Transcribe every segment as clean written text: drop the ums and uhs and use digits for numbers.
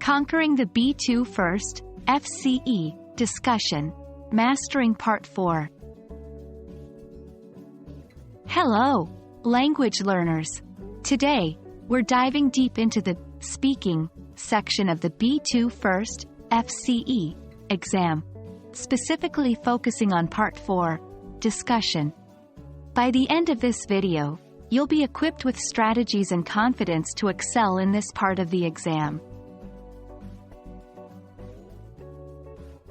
Conquering the B2 First, FCE, Discussion. Mastering Part 4. Hello, language learners. Today, we're diving deep into the speaking section of the B2 First, FCE, exam, specifically focusing on Part 4, Discussion. By the end of this video, you'll be equipped with strategies and confidence to excel in this part of the exam.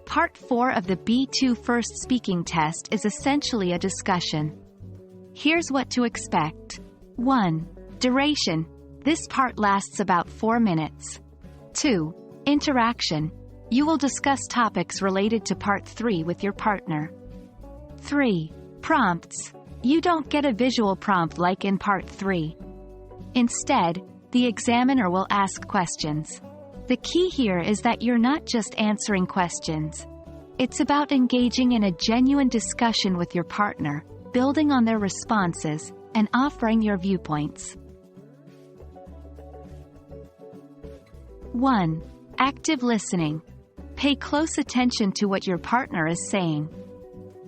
Part 4 of the B2 First speaking test is essentially a discussion. Here's what to expect. 1. Duration. This part lasts about 4 minutes. 2. Interaction. You will discuss topics related to Part 3 with your partner. 3. Prompts. You don't get a visual prompt like in Part 3. Instead, the examiner will ask questions. The key here is that you're not just answering questions. It's about engaging in a genuine discussion with your partner, building on their responses, and offering your viewpoints. 1. Active listening. Pay close attention to what your partner is saying.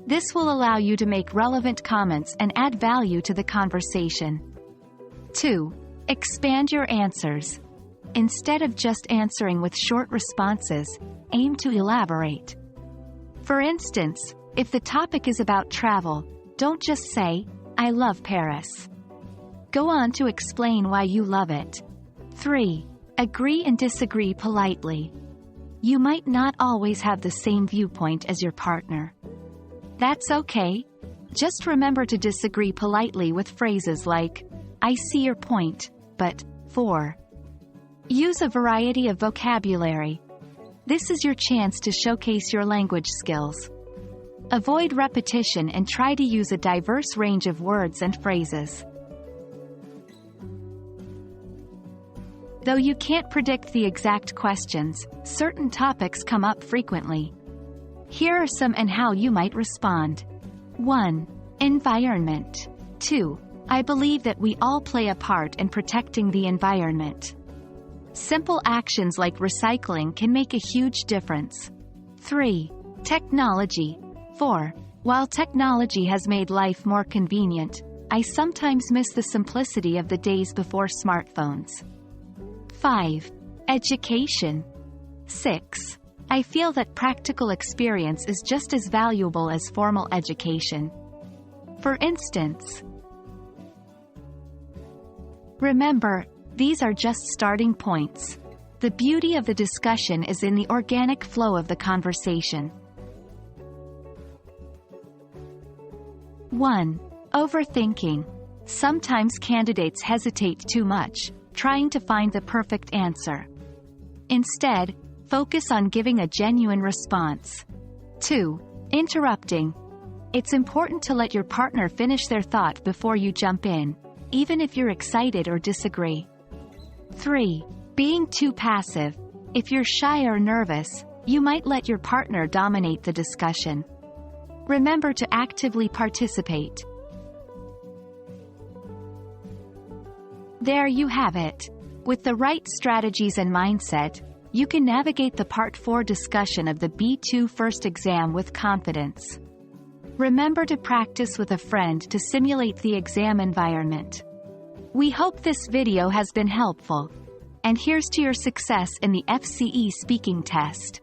This will allow you to make relevant comments and add value to the conversation. 2. Expand your answers. Instead of just answering with short responses, aim to elaborate. For instance, if the topic is about travel, don't just say, "I love Paris." Go on to explain why you love it. 3. Agree and disagree politely. You might not always have the same viewpoint as your partner. That's okay. Just remember to disagree politely with phrases like, "I see your point, but." 4. Use a variety of vocabulary. This is your chance to showcase your language skills. Avoid repetition and try to use a diverse range of words and phrases. Though you can't predict the exact questions, certain topics come up frequently. Here are some and how you might respond. 1. Environment. 2. I believe that we all play a part in protecting the environment. Simple actions like recycling can make a huge difference. 3. Technology. 4. While technology has made life more convenient, I sometimes miss the simplicity of the days before smartphones. 5. Education. 6. I feel that practical experience is just as valuable as formal education. For instance, remember, these are just starting points. The beauty of the discussion is in the organic flow of the conversation. 1. Overthinking. Sometimes candidates hesitate too much, trying to find the perfect answer. Instead, focus on giving a genuine response. 2. Interrupting. It's important to let your partner finish their thought before you jump in, even if you're excited or disagree. 3. Being too passive. If you're shy or nervous, you might let your partner dominate the discussion. Remember to actively participate. There you have it. With the right strategies and mindset, you can navigate the Part 4 discussion of the B2 First exam with confidence. Remember to practice with a friend to simulate the exam environment. We hope this video has been helpful. And here's to your success in the FCE speaking test.